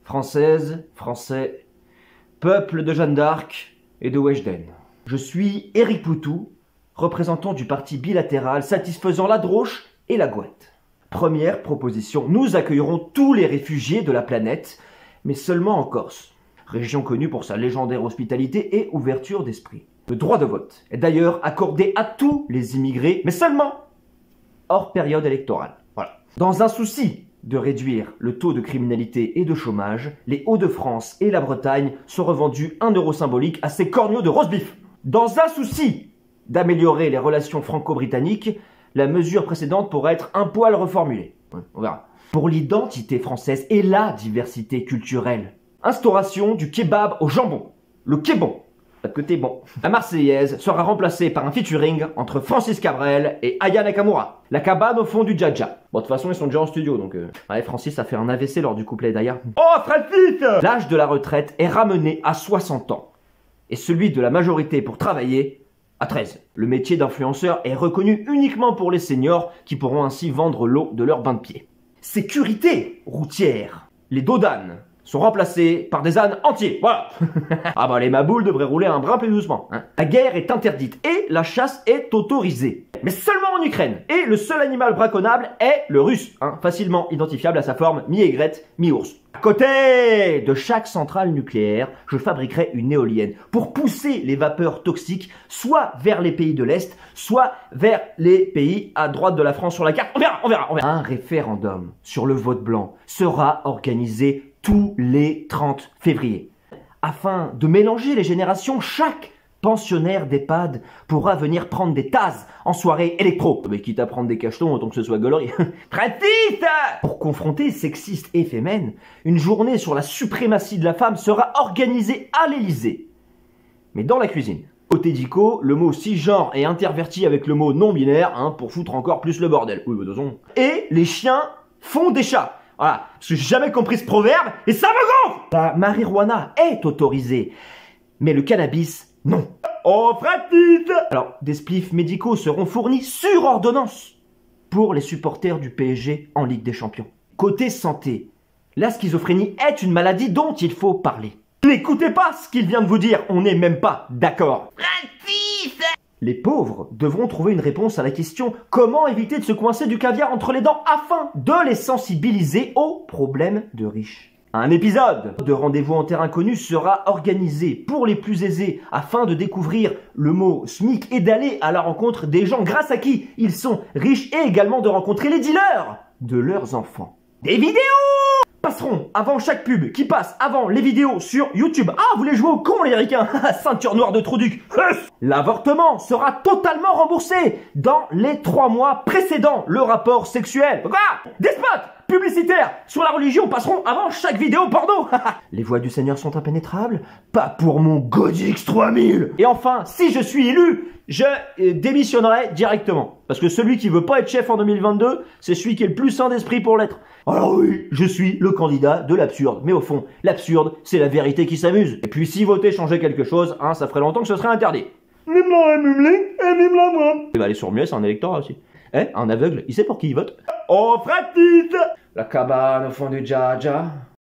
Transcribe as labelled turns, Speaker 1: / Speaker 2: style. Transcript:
Speaker 1: Françaises, Français, peuple de Jeanne d'Arc et de Weshden. Je suis Éric Poutou, représentant du parti bilatéral satisfaisant la Drôche et la Gouette. Première proposition, nous accueillerons tous les réfugiés de la planète, mais seulement en Corse, région connue pour sa légendaire hospitalité et ouverture d'esprit. Le droit de vote est d'ailleurs accordé à tous les immigrés, mais seulement hors période électorale. Voilà. Dans un souci de réduire le taux de criminalité et de chômage, les Hauts-de-France et la Bretagne sont revendus 1 € symbolique à ces corneaux de roast beef. Dans un souci d'améliorer les relations franco-britanniques, la mesure précédente pourrait être un poil reformulée. On verra. Pour l'identité française et la diversité culturelle, instauration du kebab au jambon. Le kébon. Pas de côté bon. La Marseillaise sera remplacée par un featuring entre Francis Cabrel et Aya Nakamura. La cabane au fond du Dja-Dja. Bon, de toute façon, ils sont déjà en studio, donc... Ouais, Francis a fait un AVC lors du couplet d'Aya. Oh, Francis! L'âge de la retraite est ramené à 60 ans. Et celui de la majorité pour travailler à 13. Le métier d'influenceur est reconnu uniquement pour les seniors qui pourront ainsi vendre l'eau de leur bain de pied. Sécurité routière. Les dodanes sont remplacés par des ânes entiers, voilà. Ah bah les maboules devraient rouler un brin plus doucement, hein. La guerre est interdite et la chasse est autorisée. Mais seulement en Ukraine. Et le seul animal braconnable est le russe, hein, facilement identifiable à sa forme mi-aigrette, mi-ours. À côté de chaque centrale nucléaire, je fabriquerai une éolienne pour pousser les vapeurs toxiques soit vers les pays de l'Est, soit vers les pays à droite de la France sur la carte. On verra. Un référendum sur le vote blanc sera organisé tous les 30 février. Afin de mélanger les générations, chaque pensionnaire d'EHPAD pourra venir prendre des tasses en soirée électro. Mais quitte à prendre des cachetons, autant que ce soit gaulerie. Pratique! Pour confronter sexistes et fémènes, une journée sur la suprématie de la femme sera organisée à l'Élysée. Mais dans la cuisine. Côté dico, le mot cisgenre est interverti avec le mot non-binaire, hein, pour foutre encore plus le bordel. Oui, de toute façon. Et les chiens font des chats. Voilà, parce que j'ai jamais compris ce proverbe, et ça me gonfle! La marijuana est autorisée, mais le cannabis, non. Oh, pratique! Alors, des spliffs médicaux seront fournis sur ordonnance pour les supporters du PSG en Ligue des Champions. Côté santé, la schizophrénie est une maladie dont il faut parler. N'écoutez pas ce qu'il vient de vous dire, on n'est même pas d'accord. Les pauvres devront trouver une réponse à la question « Comment éviter de se coincer du caviar entre les dents ?» afin de les sensibiliser aux problèmes de riches. Un épisode de Rendez-vous en terre inconnue sera organisé pour les plus aisés afin de découvrir le mot SMIC et d'aller à la rencontre des gens grâce à qui ils sont riches et également de rencontrer les dealers de leurs enfants. Des vidéos passeront avant chaque pub qui passe avant les vidéos sur YouTube. Ah, vous voulez jouer au con les ricains? Ceinture noire de Trouduc. L'avortement sera totalement remboursé dans les 3 mois précédant le rapport sexuel. Quoi? Des spots publicitaires sur la religion passeront avant chaque vidéo porno. Les voies du Seigneur sont impénétrables? Pas pour mon Godix 3000. Et enfin, si je suis élu, je démissionnerai directement. Parce que celui qui veut pas être chef en 2022, c'est celui qui est le plus sain d'esprit pour l'être. Alors oui, je suis le candidat de l'absurde. Mais au fond, l'absurde, c'est la vérité qui s'amuse. Et puis si voter changeait quelque chose, hein, ça ferait longtemps que ce serait interdit. Il va aller sur Muet, c'est un électorat aussi. Eh, un aveugle, il sait pour qui il vote? Oh, pratique! La cabane au fond du Dja-Dja.